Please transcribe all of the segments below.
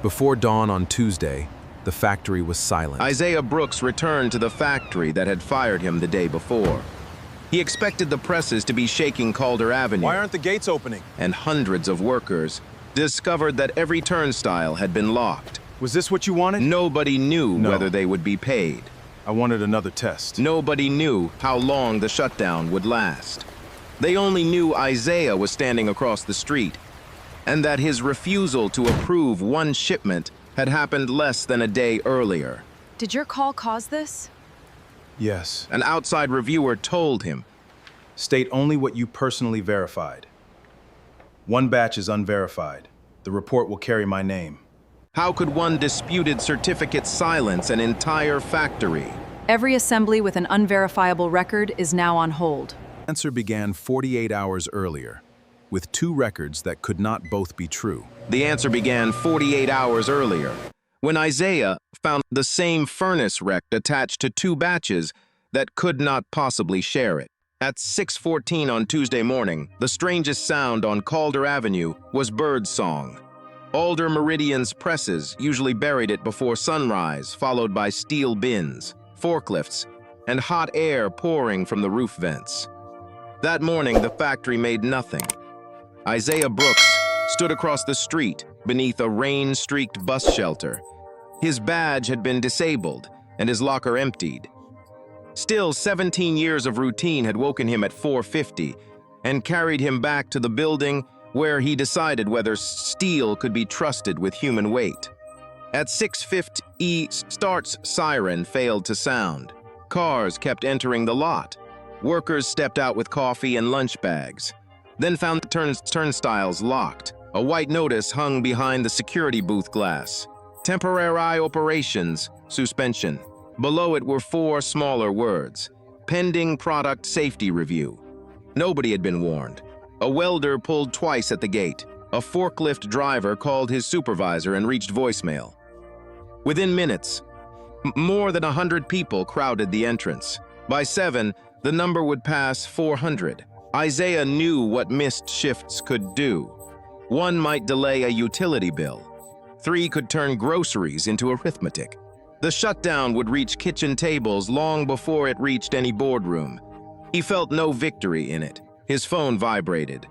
Before dawn on Tuesday, the factory was silent. Isaiah Brooks returned to the factory that had fired him the day before. He expected the presses to be shaking Calder Avenue. Why aren't the gates opening? And hundreds of workers discovered that every turnstile had been locked. Was this what you wanted? Nobody knew No. whether they would be paid. I wanted another test. Nobody knew how long the shutdown would last. They only knew Isaiah was standing across the street, and that his refusal to approve one shipment had happened less than a day earlier. Did your call cause this? Yes. An outside reviewer told him, State only what you personally verified. One batch is unverified. The report will carry my name. how could one disputed certificate silence an entire factory? Every assembly with an unverifiable record is now on hold. The answer began 48 hours earlier, with 2 records that could not both be true. The answer began 48 hours earlier, when Isaiah found the same furnace wrecked attached to 2 batches that could not possibly share it. At 6:14 on Tuesday morning, the strangest sound on Calder Avenue was birdsong. Alder Meridian's presses usually buried it before sunrise, followed by steel bins, forklifts, and hot air pouring from the roof vents. That morning, the factory made nothing. Isaiah Brooks stood across the street beneath a rain-streaked bus shelter. His badge had been disabled and his locker emptied. Still, 17 years of routine had woken him at 4:50 and carried him back to the building where he decided whether steel could be trusted with human weight. At 6:50, start's siren failed to sound. Cars kept entering the lot. Workers stepped out with coffee and lunch bags, then found the turnstiles locked. A white notice hung behind the security booth glass. Temporary operations, suspension. Below it were 4 smaller words: pending product safety review. Nobody had been warned. A welder pulled twice at the gate. A forklift driver called his supervisor and reached voicemail. Within minutes, more than 100 people crowded the entrance. By 7, the number would pass 400. Isaiah knew what missed shifts could do. 1 might delay a utility bill. 3 could turn groceries into arithmetic. The shutdown would reach kitchen tables long before it reached any boardroom. He felt no victory in it. His phone vibrated.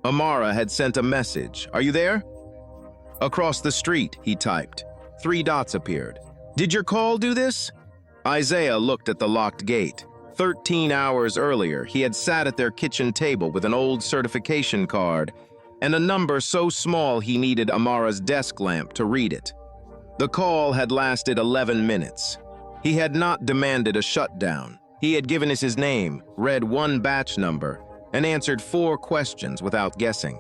Amara had sent a message. "Are you there?" "Across the street," he typed. 3 dots appeared. "Did your call do this?" Isaiah looked at the locked gate. 13 hours earlier, he had sat at their kitchen table with an old certification card and a number so small he needed Amara's desk lamp to read it. The call had lasted 11 minutes. He had not demanded a shutdown. He had given us his name, read 1 batch number, and answered 4 questions without guessing.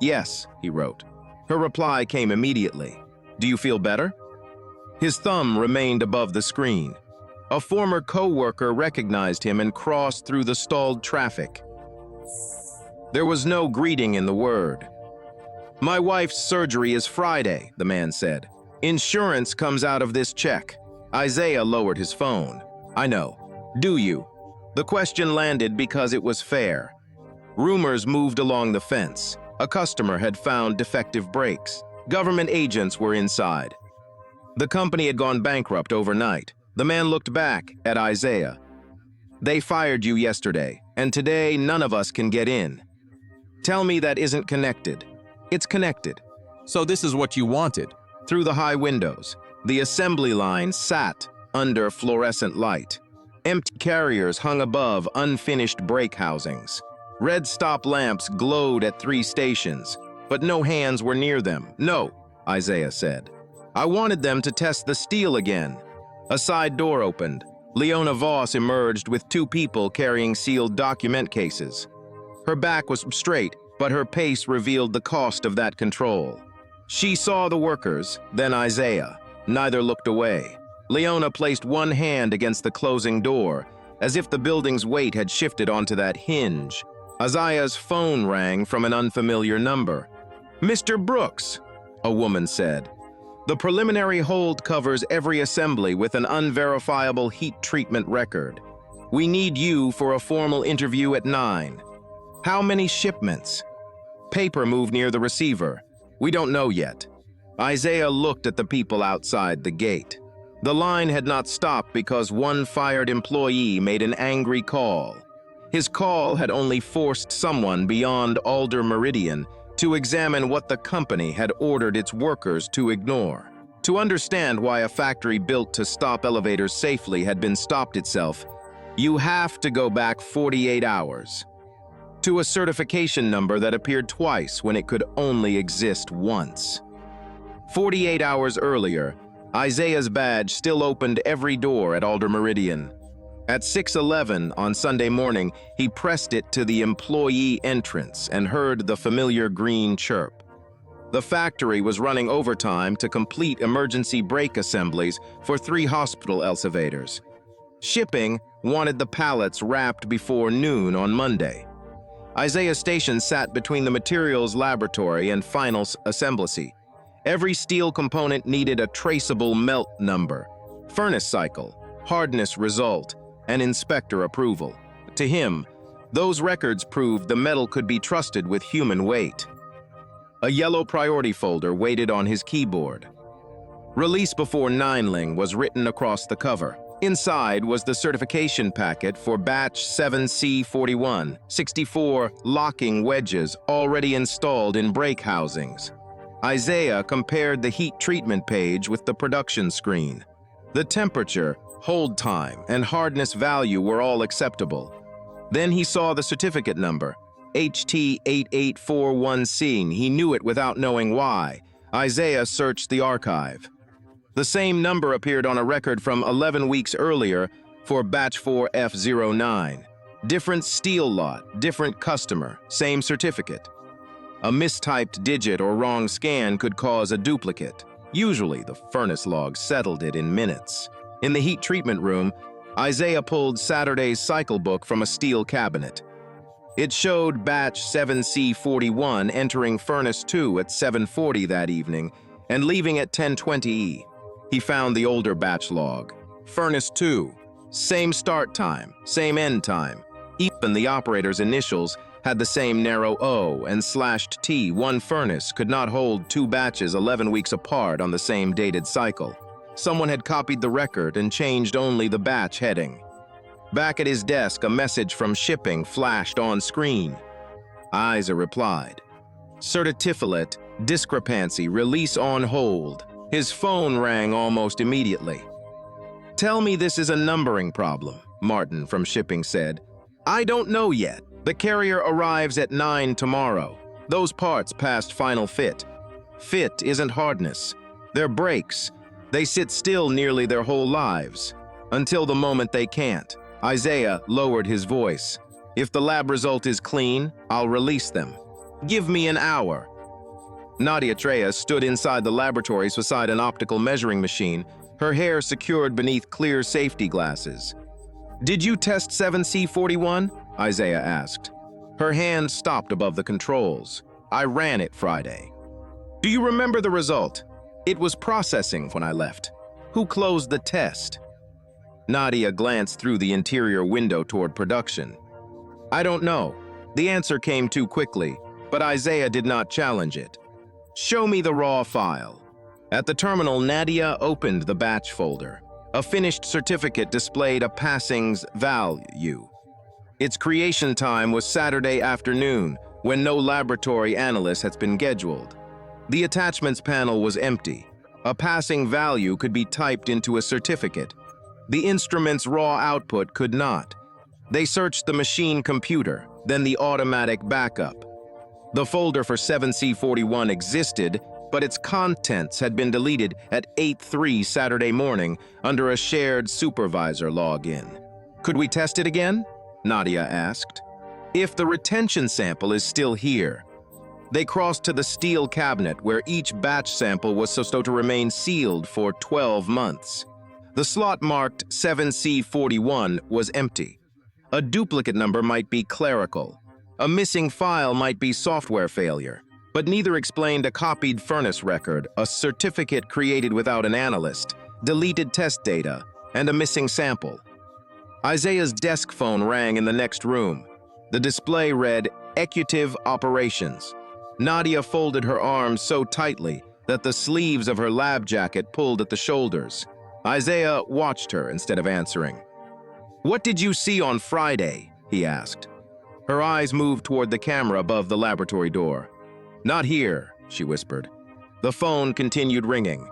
"Yes," he wrote. Her reply came immediately. "Do you feel better?" His thumb remained above the screen. A former co-worker recognized him and crossed through the stalled traffic. There was no greeting in the word. "My wife's surgery is Friday," the man said. "Insurance comes out of this check." Isaiah lowered his phone. "I know. Do you?" The question landed because it was fair. Rumors moved along the fence. A customer had found defective brakes. Government agents were inside. The company had gone bankrupt overnight. The man looked back at Isaiah. "They fired you yesterday, and today none of us can get in." "Tell me that isn't connected." "It's connected." So this is what you wanted. Through the high windows, the assembly line sat under fluorescent light. Empty carriers hung above unfinished brake housings. Red stop lamps glowed at 3 stations, but no hands were near them. "No," Isaiah said. "I wanted them to test the steel again." A side door opened. Leona Voss emerged with 2 people carrying sealed document cases. Her back was straight, but her pace revealed the cost of that control. She saw the workers, then Isaiah. Neither looked away. Leona placed 1 hand against the closing door, as if the building's weight had shifted onto that hinge. Isaiah's phone rang from an unfamiliar number. "Mr. Brooks," a woman said. "The preliminary hold covers every assembly with an unverifiable heat treatment record. We need you for a formal interview at 9. "How many shipments?" Paper moved near the receiver. "We don't know yet." Isaiah looked at the people outside the gate. The line had not stopped because one fired employee made an angry call. His call had only forced someone beyond Alder Meridian to examine what the company had ordered its workers to ignore. To understand why a factory built to stop elevators safely had been stopped itself, you have to go back 48 hours to a certification number that appeared twice when it could only exist once. 48 hours earlier, Isaiah's badge still opened every door at Alder Meridian. At 6:11 on Sunday morning, he pressed it to the employee entrance and heard the familiar green chirp. The factory was running overtime to complete emergency brake assemblies for 3 hospital elevators. Shipping wanted the pallets wrapped before noon on Monday. Isaiah's station sat between the materials laboratory and final assembly. Every steel component needed a traceable melt number, furnace cycle, hardness result, and inspector approval. To him, those records proved the metal could be trusted with human weight. A yellow priority folder waited on his keyboard. Release before Nineling was written across the cover. Inside was the certification packet for batch 7C41, 64 locking wedges already installed in brake housings. Isaiah compared the heat treatment page with the production screen. The temperature, hold time, and hardness value were all acceptable. Then he saw the certificate number, HT8841C. He knew it without knowing why. Isaiah searched the archive. The same number appeared on a record from 11 weeks earlier for batch 4F09. Different steel lot, different customer, same certificate. A mistyped digit or wrong scan could cause a duplicate. Usually, the furnace log settled it in minutes. In the heat treatment room, Isaiah pulled Saturday's cycle book from a steel cabinet. It showed batch 7C41 entering furnace 2 at 7:40 that evening and leaving at 10:20. He found the older batch log. Furnace 2, same start time, same end time. Even the operator's initials had the same narrow O and slashed T. One furnace could not hold 2 batches 11 weeks apart on the same dated cycle. Someone had copied the record and changed only the batch heading. Back at his desk, a message from shipping flashed on screen. Isaiah replied. Certificate, discrepancy, release on hold. His phone rang almost immediately. Tell me this is a numbering problem, Martin from shipping said. I don't know yet. The carrier arrives at 9 tomorrow. Those parts passed final fit. Fit isn't hardness. They're brakes. They sit still nearly their whole lives, until the moment they can't. Isaiah lowered his voice. If the lab result is clean, I'll release them. Give me an hour. Nadia stood inside the laboratories beside an optical measuring machine, her hair secured beneath clear safety glasses. Did you test 7C41? Isaiah asked. Her hand stopped above the controls. I ran it Friday. Do you remember the result? It was processing when I left. Who closed the test? Nadia glanced through the interior window toward production. I don't know. The answer came too quickly, but Isaiah did not challenge it. Show me the raw file. At the terminal, Nadia opened the batch folder. A finished certificate displayed a passings value. Its creation time was Saturday afternoon, when no laboratory analyst had been scheduled. The attachments panel was empty. A passing value could be typed into a certificate. The instrument's raw output could not. They searched the machine computer, then the automatic backup. The folder for 7C41 existed, but its contents had been deleted at 8:03 Saturday morning under a shared supervisor login. Could we test it again? Nadia asked. If the retention sample is still here. They crossed to the steel cabinet where each batch sample was supposed to remain sealed for 12 months. The slot marked 7C41 was empty. A duplicate number might be clerical. A missing file might be software failure, but neither explained a copied furnace record, a certificate created without an analyst, deleted test data, and a missing sample. Isaiah's desk phone rang in the next room. The display read, Executive Operations. Nadia folded her arms so tightly, that the sleeves of her lab jacket pulled at the shoulders. Isaiah watched her instead of answering. "What did you see on Friday?" he asked. Her eyes moved toward the camera above the laboratory door. "Not here," she whispered. The phone continued ringing.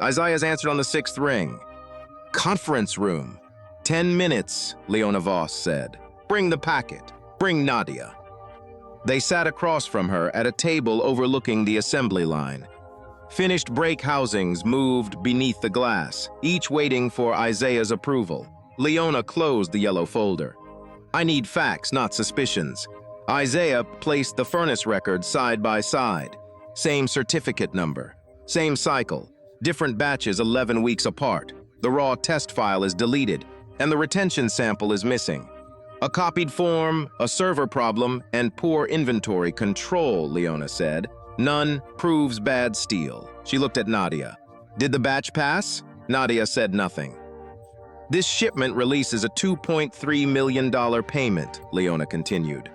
Isaiah's answered on the 6th ring. "Conference room. 10 minutes, Leona Voss said. "Bring the packet. Bring Nadia." They sat across from her at a table overlooking the assembly line. Finished brake housings moved beneath the glass, each waiting for Isaiah's approval. Leona closed the yellow folder. "I need facts, not suspicions." Isaiah placed the furnace records side by side. Same certificate number, same cycle, different batches 11 weeks apart. The raw test file is deleted, and the retention sample is missing. "A copied form, a server problem, and poor inventory control," Leona said. "None proves bad steel." She looked at Nadia. "Did the batch pass?" Nadia said nothing. "This shipment releases a $2.3 million payment," Leona continued.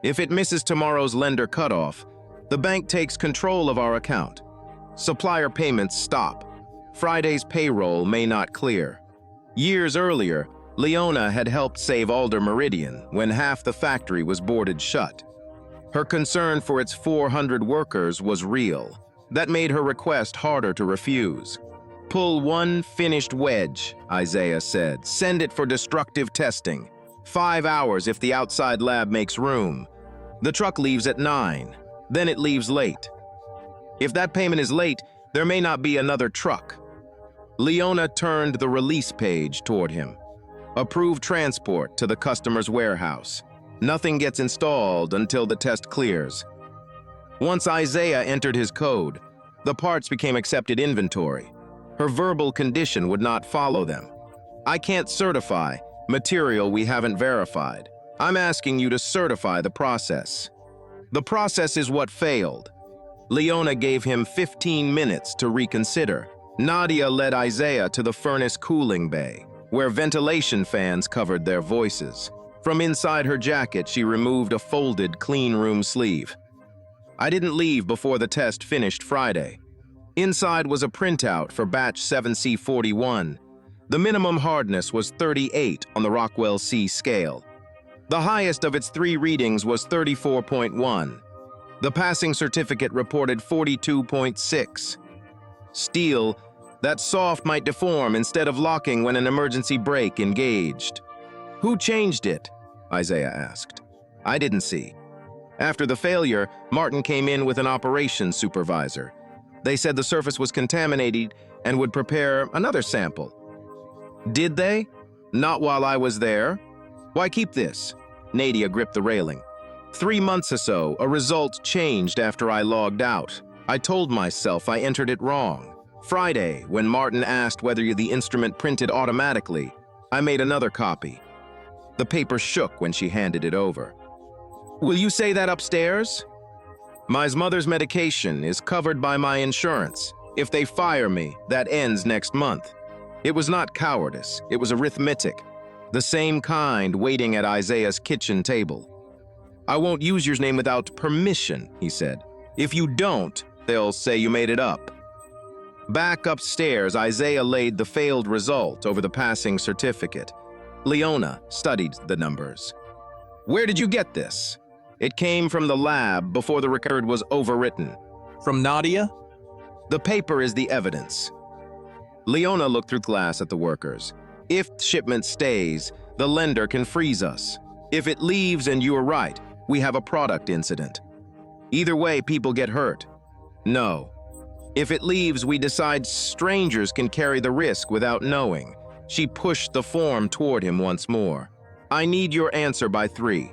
"If it misses tomorrow's lender cutoff, the bank takes control of our account. Supplier payments stop. Friday's payroll may not clear." Years earlier, Leona had helped save Alder Meridian when half the factory was boarded shut. Her concern for its 400 workers was real. That made her request harder to refuse. "Pull one finished wedge," Isaiah said. "Send it for destructive testing. 5 hours if the outside lab makes room. The truck leaves at 9. Then it leaves late. If that payment is late, there may not be another truck." Leona turned the release page toward him. "Approve transport to the customer's warehouse. Nothing gets installed until the test clears." Once Isaiah entered his code, the parts became accepted inventory. Her verbal condition would not follow them. "I can't certify material we haven't verified. I'm asking you to certify the process." "The process is what failed." Leona gave him 15 minutes to reconsider. Nadia led Isaiah to the furnace cooling bay, where ventilation fans covered their voices. From inside her jacket, she removed a folded clean room sleeve. "I didn't leave before the test finished Friday." Inside was a printout for batch 7C41. The minimum hardness was 38 on the Rockwell C scale. The highest of its 3 readings was 34.1. The passing certificate reported 42.6. "Steel, that soft might deform instead of locking when an emergency brake engaged." "Who changed it?" Isaiah asked. "I didn't see." After the failure, Martin came in with an operations supervisor. They said the surface was contaminated and would prepare another sample. "Did they?" "Not while I was there." "Why keep this?" Nadia gripped the railing. 3 months or so, a result changed after I logged out. I told myself I entered it wrong. Friday, when Martin asked whether the instrument printed automatically, I made another copy. The paper shook when she handed it over. "Will you say that upstairs?" "My mother's medication is covered by my insurance. If they fire me, that ends next month." It was not cowardice, it was arithmetic. The same kind waiting at Isaiah's kitchen table. "I won't use your name without permission," he said. "If you don't, they'll say you made it up." Back upstairs, Isaiah laid the failed result over the passing certificate. Leona studied the numbers. "Where did you get this?" "It came from the lab before the record was overwritten." From Nadia? "The paper is the evidence." Leona looked through glass at the workers. "If shipment stays, the lender can freeze us. If it leaves and you're right, we have a product incident. Either way, people get hurt." "No. If it leaves, we decide strangers can carry the risk without knowing." She pushed the form toward him once more. "I need your answer by 3.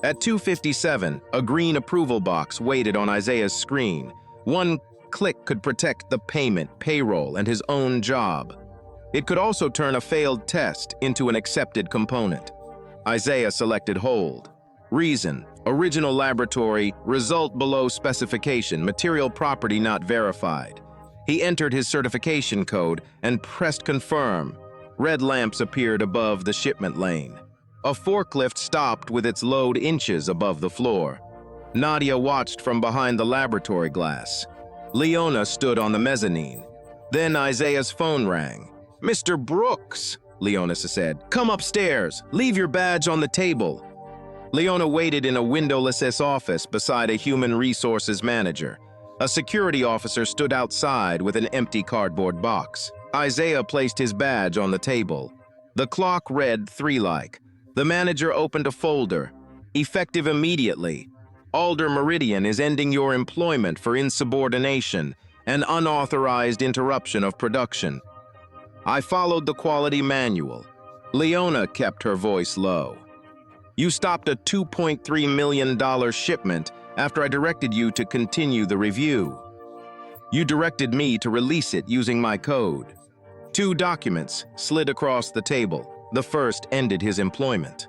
At 2:57, a green approval box waited on Isaiah's screen. One click could protect the payment, payroll, and his own job. It could also turn a failed test into an accepted component. Isaiah selected hold. Reason: original laboratory, result below specification, material property not verified. He entered his certification code and pressed confirm. Red lamps appeared above the shipment lane. A forklift stopped with its load inches above the floor. Nadia watched from behind the laboratory glass. Leona stood on the mezzanine. Then Isaiah's phone rang. "Mr. Brooks," Leona said, "come upstairs. Leave your badge on the table." Leona waited in a windowless office beside a human resources manager. A security officer stood outside with an empty cardboard box. Isaiah placed his badge on the table. The clock read 3 The manager opened a folder. "Effective immediately. Alder Meridian is ending your employment for insubordination and unauthorized interruption of production." I followed the quality manual. Leona kept her voice low. "You stopped a $2.3 million shipment after I directed you to continue the review. You directed me to release it using my code." 2 documents slid across the table. The first ended his employment.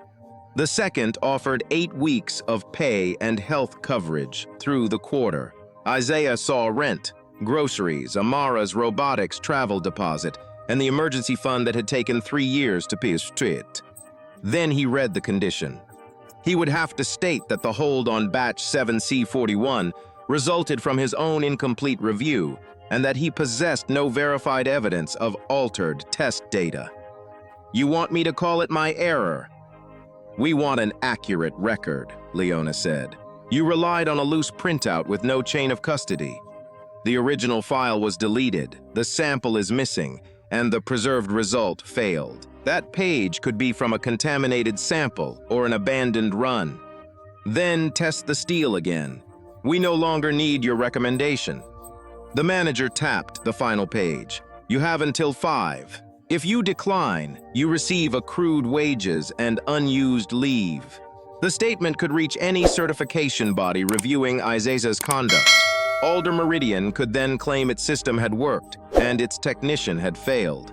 The second offered 8 weeks of pay and health coverage through the quarter. Isaiah saw rent, groceries, Amara's robotics travel deposit, and the emergency fund that had taken 3 years to pay it. Then he read the condition. He would have to state that the hold on batch 7C41 resulted from his own incomplete review and that he possessed no verified evidence of altered test data. "You want me to call it my error?" "We want an accurate record," Leona said. "You relied on a loose printout with no chain of custody. The original file was deleted, the sample is missing, and the preserved result failed. That page could be from a contaminated sample or an abandoned run. Then test the steel again. We no longer need your recommendation." The manager tapped the final page. "You have until 5. If you decline, you receive accrued wages and unused leave." The statement could reach any certification body reviewing Isaiah's conduct. Alder Meridian could then claim its system had worked and its technician had failed.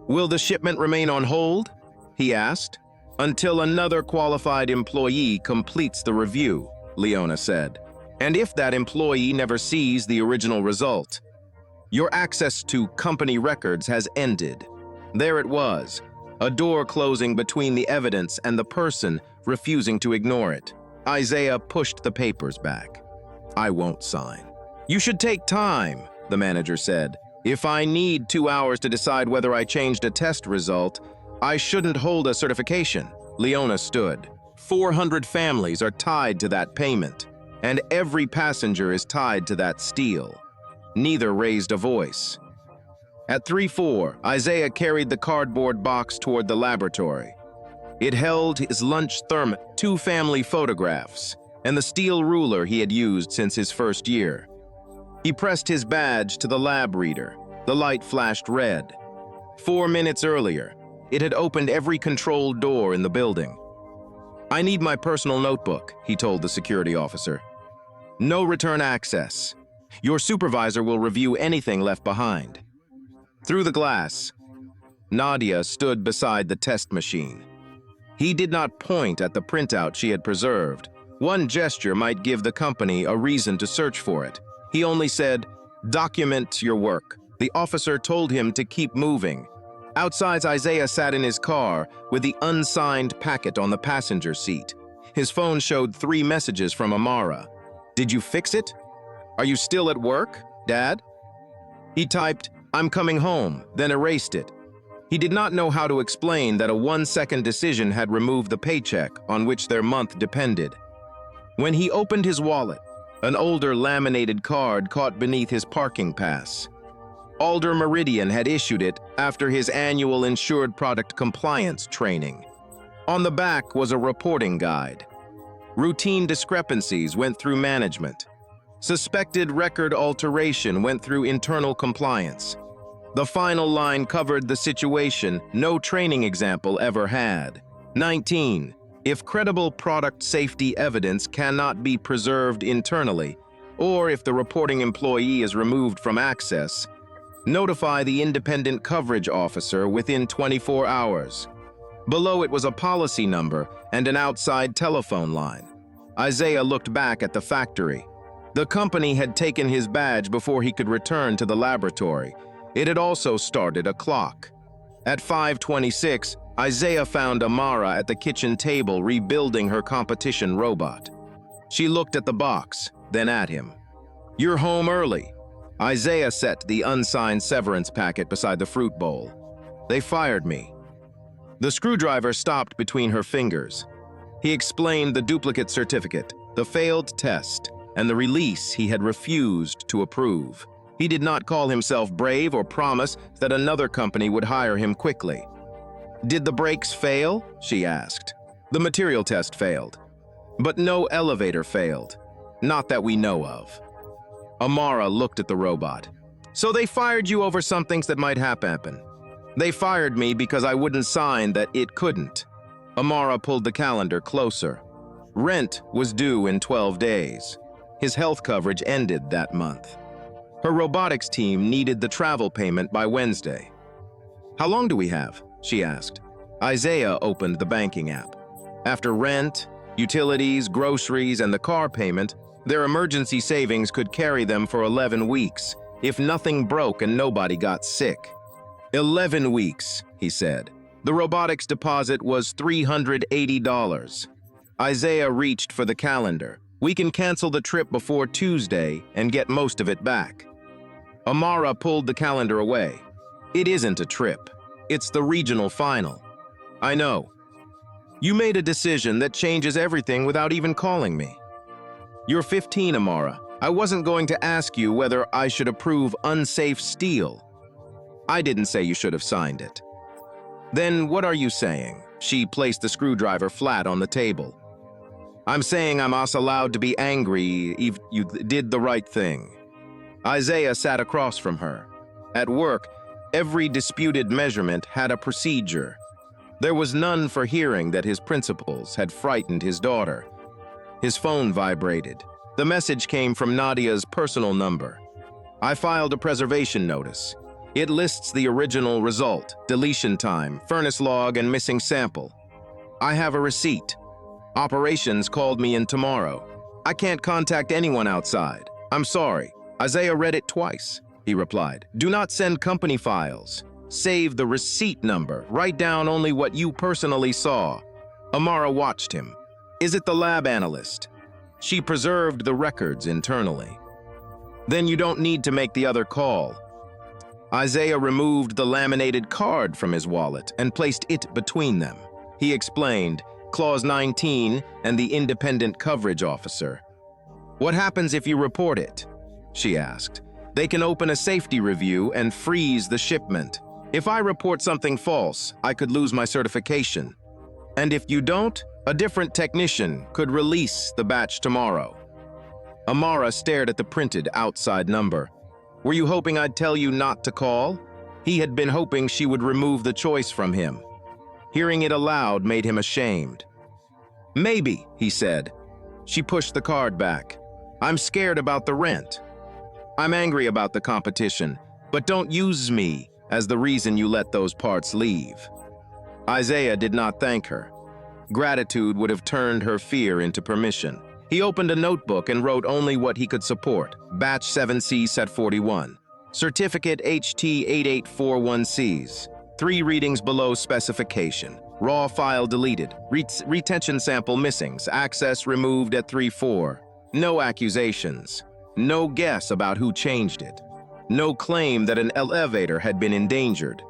"Will the shipment remain on hold?" he asked. "Until another qualified employee completes the review," Leona said. "And if that employee never sees the original result, your access to company records has ended." There it was, a door closing between the evidence and the person refusing to ignore it. Isaiah pushed the papers back. "I won't sign." "You should take time," the manager said. "If I need 2 hours to decide whether I changed a test result, I shouldn't hold a certification." Leona stood. 400 families are tied to that payment, and every passenger is tied to that steel. Neither raised a voice. At 3:04, Isaiah carried the cardboard box toward the laboratory. It held his lunch thermos, 2 family photographs, and the steel ruler he had used since his first year. He pressed his badge to the lab reader. The light flashed red. 4 minutes earlier, it had opened every control door in the building. "I need my personal notebook," he told the security officer. "No return access. Your supervisor will review anything left behind." Through the glass, Nadia stood beside the test machine. He did not point at the printout she had preserved. One gesture might give the company a reason to search for it. He only said, "Document your work." The officer told him to keep moving. Outside, Isaiah sat in his car with the unsigned packet on the passenger seat. His phone showed 3 messages from Amara. "Did you fix it? Are you still at work, Dad?" He typed, "I'm coming home," then erased it. He did not know how to explain that a 1-second decision had removed the paycheck on which their month depended. When he opened his wallet, an older laminated card caught beneath his parking pass. Alder Meridian had issued it after his annual insured product compliance training. On the back was a reporting guide. Routine discrepancies went through management. Suspected record alteration went through internal compliance. The final line covered the situation no training example ever had. 19. If credible product safety evidence cannot be preserved internally, or if the reporting employee is removed from access, notify the independent coverage officer within 24 hours. Below it was a policy number and an outside telephone line. Isaiah looked back at the factory. The company had taken his badge before he could return to the laboratory. It had also started a clock. At 5:26, Isaiah found Amara at the kitchen table rebuilding her competition robot. She looked at the box, then at him. "You're home early," Isaiah set the unsigned severance packet beside the fruit bowl. They fired me. The screwdriver stopped between her fingers. He explained the duplicate certificate, the failed test, and the release he had refused to approve. He did not call himself brave or promise that another company would hire him quickly. Did the brakes fail? She asked. The material test failed, but no elevator failed, not that we know of. Amara looked at the robot. So they fired you over some things that might happen. They fired me because I wouldn't sign that it couldn't. Amara pulled the calendar closer. Rent was due in 12 days. His health coverage ended that month. Her robotics team needed the travel payment by Wednesday. How long do we have? She asked. Isaiah opened the banking app. After rent, utilities, groceries, and the car payment, their emergency savings could carry them for 11 weeks, if nothing broke and nobody got sick. 11 weeks, he said. The robotics deposit was $380. Isaiah reached for the calendar. We can cancel the trip before Tuesday and get most of it back. Amara pulled the calendar away. It isn't a trip. It's the regional final. I know. You made a decision that changes everything without even calling me. You're 15, Amara. I wasn't going to ask you whether I should approve unsafe steel. I didn't say you should have signed it. Then what are you saying? She placed the screwdriver flat on the table. I'm saying I'm also allowed to be angry if you did the right thing. Isaiah sat across from her. At work, every disputed measurement had a procedure. There was none for hearing that his principals had frightened his daughter. His phone vibrated. The message came from Nadia's personal number. I filed a preservation notice. It lists the original result, deletion time, furnace log, and missing sample. I have a receipt. Operations called me in tomorrow. I can't contact anyone outside. I'm sorry. Isaiah read it twice. He replied, do not send company files. Save the receipt number. Write down only what you personally saw. Amara watched him. Is it the lab analyst? She preserved the records internally. Then you don't need to make the other call. Isaiah removed the laminated card from his wallet and placed it between them. He explained, Clause 19 and the independent coverage officer. What happens if you report it? She asked. They can open a safety review and freeze the shipment. If I report something false, I could lose my certification. And if you don't, a different technician could release the batch tomorrow. Amara stared at the printed outside number. Were you hoping I'd tell you not to call? He had been hoping she would remove the choice from him. Hearing it aloud made him ashamed. Maybe, he said. She pushed the card back. I'm scared about the rent. I'm angry about the competition, but don't use me as the reason you let those parts leave. Isaiah did not thank her. Gratitude would have turned her fear into permission. He opened a notebook and wrote only what he could support. Batch 7C Set 41. Certificate HT8841Cs. 3 readings below specification. Raw file deleted. Retention sample missings. Access removed at 3-4. No accusations. No guess about who changed it. No claim that an elevator had been endangered.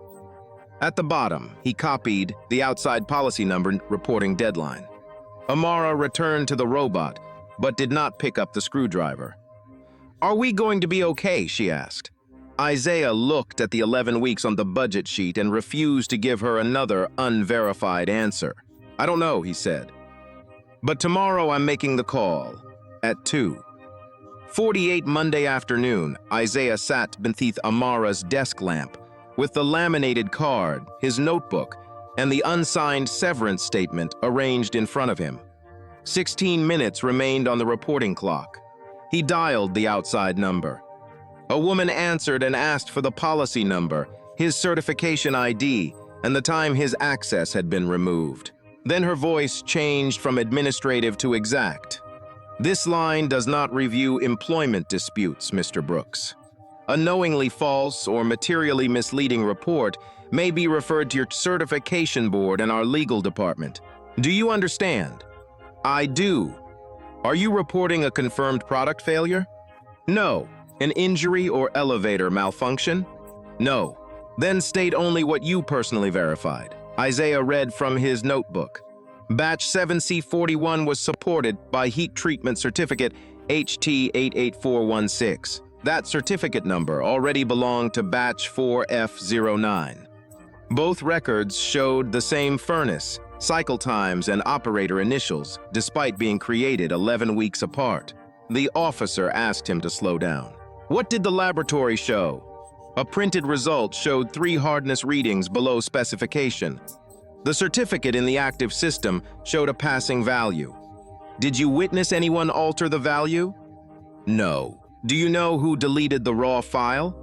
At the bottom, he copied the outside policy number reporting deadline. Amara returned to the robot, but did not pick up the screwdriver. Are we going to be okay? She asked. Isaiah looked at the 11 weeks on the budget sheet and refused to give her another unverified answer. I don't know, he said. But tomorrow I'm making the call at 2. 48 Monday afternoon, Isaiah sat beneath Amara's desk lamp with the laminated card, his notebook, and the unsigned severance statement arranged in front of him. 16 minutes remained on the reporting clock. He dialed the outside number. A woman answered and asked for the policy number, his certification ID, and the time his access had been removed. Then her voice changed from administrative to exact. This line does not review employment disputes, Mr. Brooks. A knowingly false or materially misleading report may be referred to your certification board and our legal department. Do you understand? I do. Are you reporting a confirmed product failure? No. An injury or elevator malfunction? No. Then state only what you personally verified. Isaiah read from his notebook. Batch 7C41 was supported by Heat Treatment Certificate HT88416. That certificate number already belonged to Batch 4F09. Both records showed the same furnace, cycle times, and operator initials, despite being created 11 weeks apart. The officer asked him to slow down. What did the laboratory show? A printed result showed 3 hardness readings below specification. The certificate in the active system showed a passing value. Did you witness anyone alter the value? No. Do you know who deleted the raw file?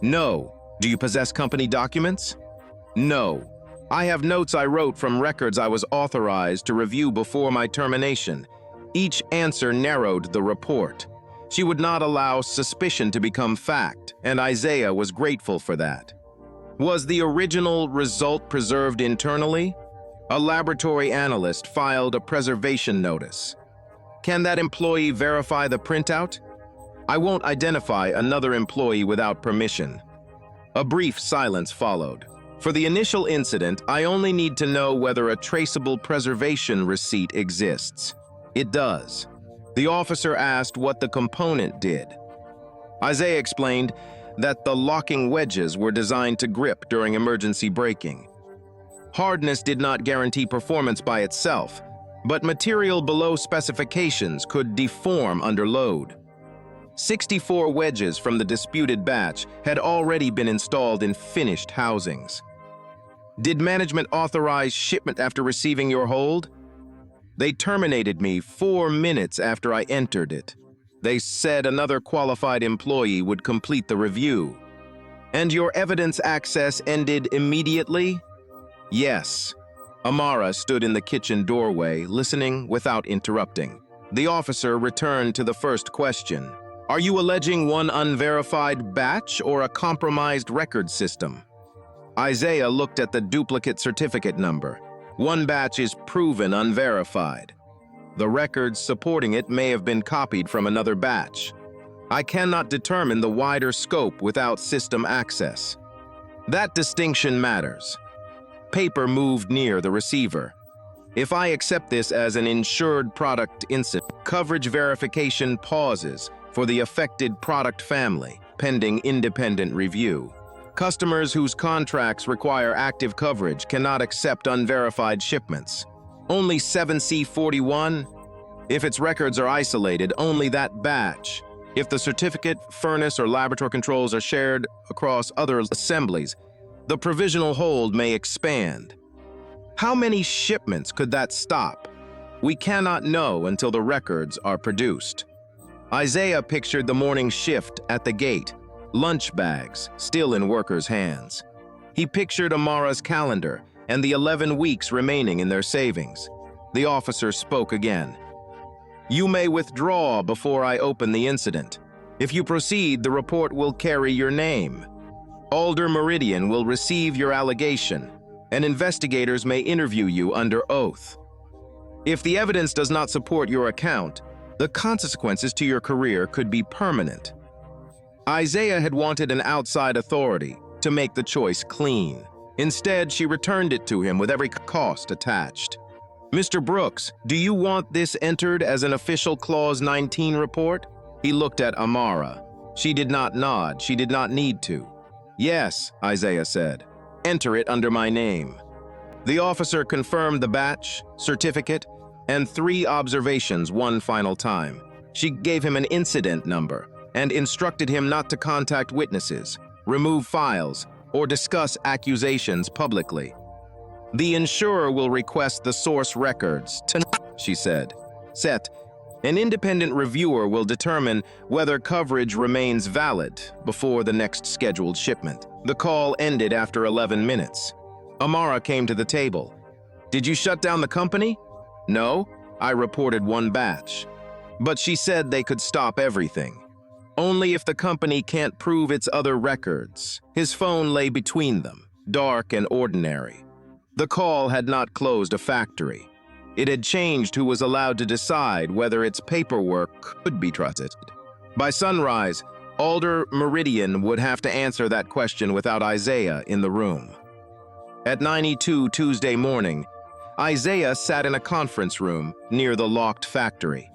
No. Do you possess company documents? No. I have notes I wrote from records I was authorized to review before my termination. Each answer narrowed the report. She would not allow suspicion to become fact, and Isaiah was grateful for that. Was the original result preserved internally? A laboratory analyst filed a preservation notice. Can that employee verify the printout? I won't identify another employee without permission. A brief silence followed. For the initial incident, I only need to know whether a traceable preservation receipt exists. It does. The officer asked what the component did. Isaiah explained that the locking wedges were designed to grip during emergency braking. Hardness did not guarantee performance by itself, but material below specifications could deform under load. 64 wedges from the disputed batch had already been installed in finished housings. Did management authorize shipment after receiving your hold? They terminated me 4 minutes after I entered it. They said another qualified employee would complete the review. And your evidence access ended immediately? Yes. Amara stood in the kitchen doorway, listening without interrupting. The officer returned to the first question. Are you alleging one unverified batch or a compromised record system? Isaiah looked at the duplicate certificate number. One batch is proven unverified. The records supporting it may have been copied from another batch. I cannot determine the wider scope without system access. That distinction matters. Paper moved near the receiver. If I accept this as an insured product incident, coverage verification pauses for the affected product family, pending independent review. Customers whose contracts require active coverage cannot accept unverified shipments. Only 7C41? If its records are isolated, only that batch. If the certificate, furnace, or laboratory controls are shared across other assemblies, the provisional hold may expand. How many shipments could that stop? We cannot know until the records are produced. Isaiah pictured the morning shift at the gate, lunch bags still in workers' hands. He pictured Amara's calendar and the 11 weeks remaining in their savings. The officer spoke again. You may withdraw before I open the incident. If you proceed, the report will carry your name. Alder Meridian will receive your allegation, and investigators may interview you under oath. If the evidence does not support your account, the consequences to your career could be permanent. Isaiah had wanted an outside authority to make the choice clean. Instead, she returned it to him with every cost attached. Mr. Brooks, do you want this entered as an official Clause 19 report? He looked at Amara. She did not nod. She did not need to. Yes, Isaiah said. Enter it under my name. The officer confirmed the batch, certificate, and 3 observations one final time. She gave him an incident number and instructed him not to contact witnesses, remove files, or discuss accusations publicly. The insurer will request the source records tonight, she said. Set. An independent reviewer will determine whether coverage remains valid before the next scheduled shipment. The call ended after 11 minutes. Amara came to the table. Did you shut down the company? No, I reported 1 batch. But she said they could stop everything. Only if the company can't prove its other records. His phone lay between them, dark and ordinary. The call had not closed a factory. It had changed who was allowed to decide whether its paperwork could be trusted. By sunrise, Alder Meridian would have to answer that question without Isaiah in the room. At 9:02 Tuesday morning, Isaiah sat in a conference room near the locked factory.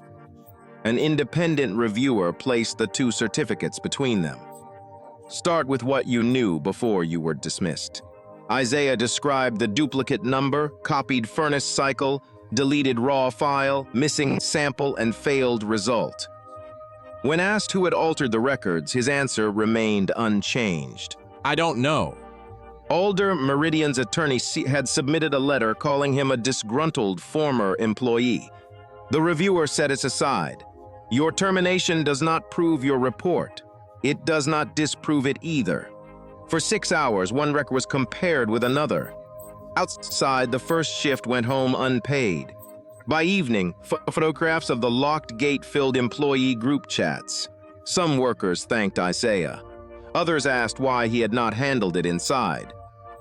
An independent reviewer placed the two certificates between them. Start with what you knew before you were dismissed. Isaiah described the duplicate number, copied furnace cycle, deleted raw file, missing sample, and failed result. When asked who had altered the records, his answer remained unchanged. I don't know. Alder Meridian's attorney had submitted a letter calling him a disgruntled former employee. The reviewer set it aside. Your termination does not prove your report. It does not disprove it either. For 6 hours, one record was compared with another. Outside, the first shift went home unpaid. By evening, photographs of the locked gate filled employee group chats. Some workers thanked Isaiah. Others asked why he had not handled it inside.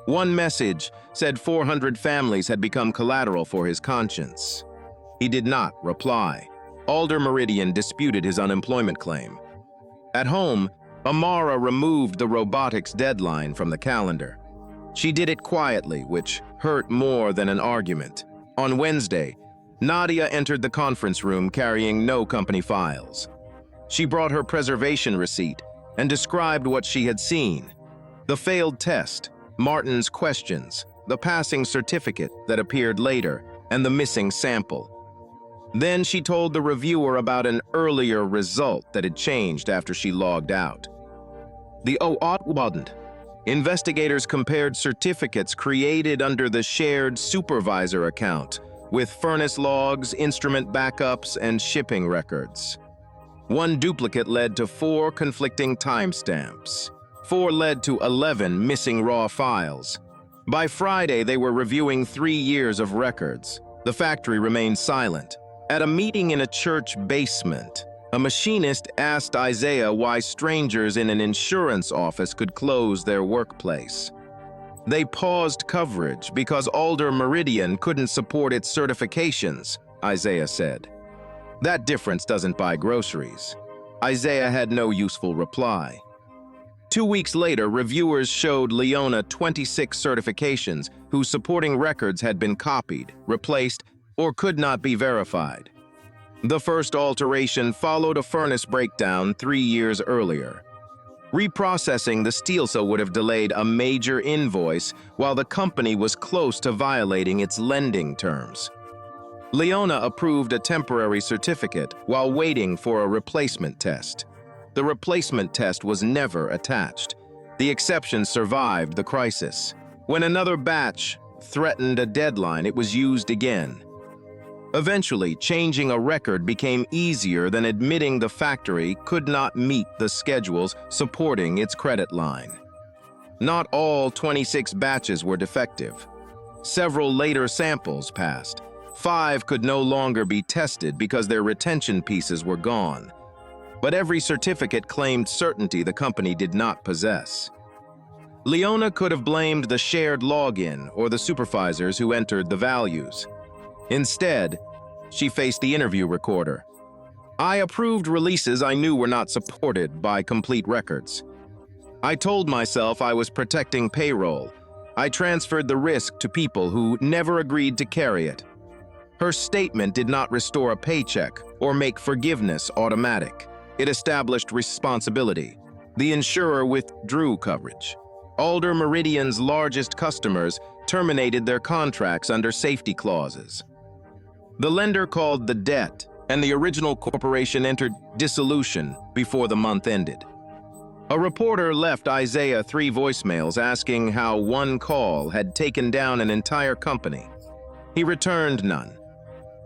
One message said 400 families had become collateral for his conscience. He did not reply. Alder Meridian disputed his unemployment claim. At home, Amara removed the robotics deadline from the calendar. She did it quietly, which hurt more than an argument. On Wednesday, Nadia entered the conference room carrying no company files. She brought her preservation receipt and described what she had seen: the failed test, Martin's questions, the passing certificate that appeared later, and the missing sample. Then she told the reviewer about an earlier result that had changed after she logged out. Investigators compared certificates created under the shared supervisor account with furnace logs, instrument backups, and shipping records. One duplicate led to 4 conflicting timestamps. 4 led to 11 missing raw files. By Friday, they were reviewing 3 years of records. The factory remained silent. At a meeting in a church basement, a machinist asked Isaiah why strangers in an insurance office could close their workplace. They paused coverage because Alder Meridian couldn't support its certifications, Isaiah said. That difference doesn't buy groceries. Isaiah had no useful reply. 2 weeks later, reviewers showed Leona 26 certifications whose supporting records had been copied, replaced, or could not be verified. The first alteration followed a furnace breakdown 3 years earlier. Reprocessing the steel cell would have delayed a major invoice while the company was close to violating its lending terms. Leona approved a temporary certificate while waiting for a replacement test. The replacement test was never attached. The exception survived the crisis. When another batch threatened a deadline, it was used again. Eventually, changing a record became easier than admitting the factory could not meet the schedules supporting its credit line. Not all 26 batches were defective. Several later samples passed. 5 could no longer be tested because their retention pieces were gone. But every certificate claimed certainty the company did not possess. Leona could have blamed the shared login or the supervisors who entered the values. Instead, she faced the interview recorder. I approved releases I knew were not supported by complete records. I told myself I was protecting payroll. I transferred the risk to people who never agreed to carry it. Her statement did not restore a paycheck or make forgiveness automatic. It established responsibility. The insurer withdrew coverage. Alder Meridian's largest customers terminated their contracts under safety clauses. The lender called the debt, and the original corporation entered dissolution before the month ended. A reporter left Isaiah 3 voicemails asking how one call had taken down an entire company. He returned none.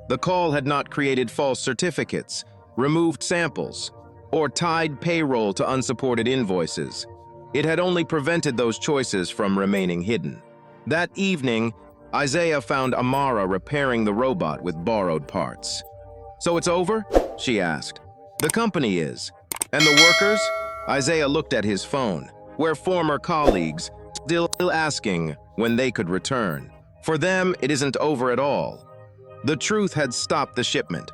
The call had not created false certificates, removed samples, or tied payroll to unsupported invoices. It had only prevented those choices from remaining hidden. That evening, Isaiah found Amara repairing the robot with borrowed parts. So it's over? She asked. The company is. And the workers? Isaiah looked at his phone, where former colleagues still asking when they could return. For them, it isn't over at all. The truth had stopped the shipment.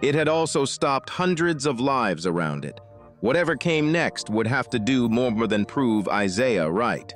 It had also stopped hundreds of lives around it. Whatever came next would have to do more than prove Isaiah right.